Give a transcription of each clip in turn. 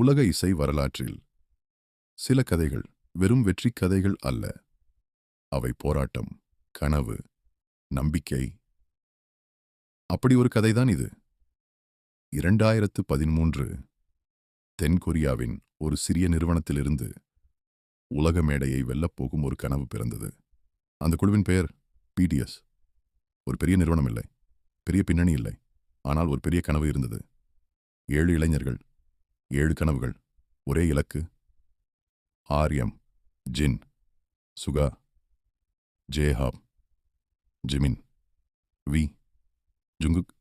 உலக இசை வரலாற்றில் சில கதைகள் வெறும் வெற்றி கதைகள் அல்ல. அவை போராட்டம், கனவு, நம்பிக்கை. அப்படி ஒரு கதைதான் இது. 2013 தென்கொரியாவின் ஒரு சிறிய நிறுவனத்திலிருந்து உலக மேடையை வெல்லப்போகும் ஒரு கனவு பிறந்தது. அந்த குழுவின் பெயர் PDS. ஒரு பெரிய நிறுவனம் இல்லை, பெரிய பின்னணி இல்லை, ஆனால் ஒரு பெரிய கனவு இருந்தது. 7 இளைஞர்கள், 7 கனவுகள், ஒரே இலக்கு. RM, Jin, Suga, J Hope, Jimin, V, Jungkook.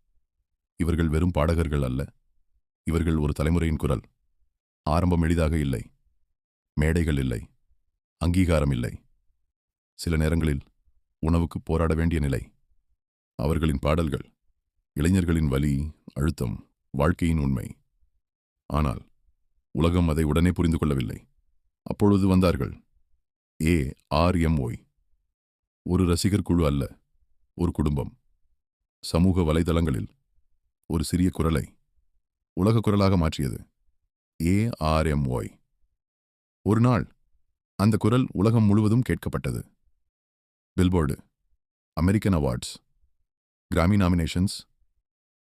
இவர்கள் வெறும் பாடகர்கள் அல்ல, இவர்கள் ஒரு தலைமுறையின் குரல். ஆரம்பம் எளிதாக இல்லை. மேடைகள் இல்லை, அங்கீகாரம் இல்லை, சில நேரங்களில் உணவுக்கு போராட வேண்டிய நிலை. அவர்களின் பாடல்கள் இளைஞர்களின் வலி, அழுத்தம், வாழ்க்கையின் உண்மை. ஆனால் உலகம் அதை உடனே புரிந்து கொள்ளவில்லை. அப்பொழுது வந்தார்கள் ARMY. ஒரு ரசிகர் குழு அல்ல, ஒரு குடும்பம். சமூக வலைதளங்களில் ஒரு சிறிய குரலை உலக குரலாக மாற்றியது ARMY. ஒரு நாள் அந்த குரல் உலகம் முழுவதும் கேட்கப்பட்டது. பில்போர்டு, அமெரிக்கன் அவார்ட்ஸ், கிராமி நாமினேஷன்ஸ்.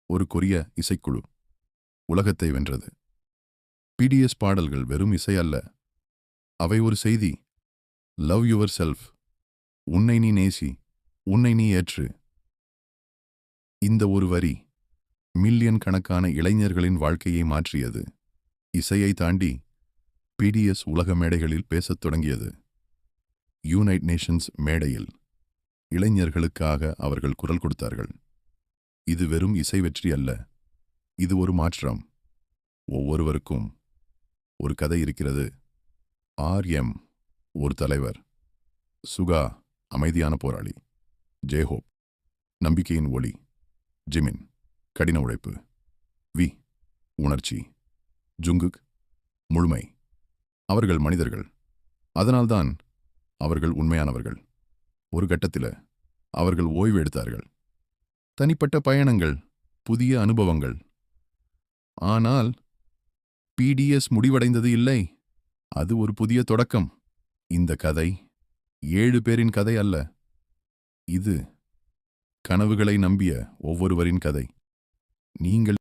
ஒரு கொரிய இசைக்குழு உலகத்தை வென்றது. PDS பாடல்கள் வெறும் இசை அல்ல, அவை ஒரு செய்தி. Love your self. உன்னை நீ நேசி, உன்னை நீ ஏற்று. இந்த ஒரு வரி மில்லியன் கணக்கான இளைஞர்களின் வாழ்க்கையை மாற்றியது. இசையை தாண்டி PDS உலக மேடைகளில் பேசத் தொடங்கியது. யுனைட் நேஷன்ஸ் மேடையில் இளைஞர்களுக்காக அவர்கள் குரல் கொடுத்தார்கள். இது வெறும் இசை வெற்றி அல்ல, இது ஒரு மாற்றம். ஒவ்வொருவருக்கும் ஒரு கதை இருக்கிறது. RM ஒரு தலைவர், சுகா அமைதியான போராளி, ஜேஹோப் நம்பிக்கையின் ஒளி, ஜிமின் கடின உழைப்பு, வி உணர்ச்சி, ஜுங்குக் முழுமை. அவர்கள் மனிதர்கள், அதனால்தான் அவர்கள் உண்மையானவர்கள். ஒரு கட்டத்தில் அவர்கள் ஓய்வு எடுத்தார்கள். தனிப்பட்ட பயணங்கள், புதிய அனுபவங்கள். ஆனால் PDS முடிவடைந்தது இல்லை, அது ஒரு புதிய தொடக்கம். இந்த கதை 7 பேரின் கதை அல்ல, இது கனவுகளை நம்பிய ஒவ்வொருவரின் கதை. நீங்கள்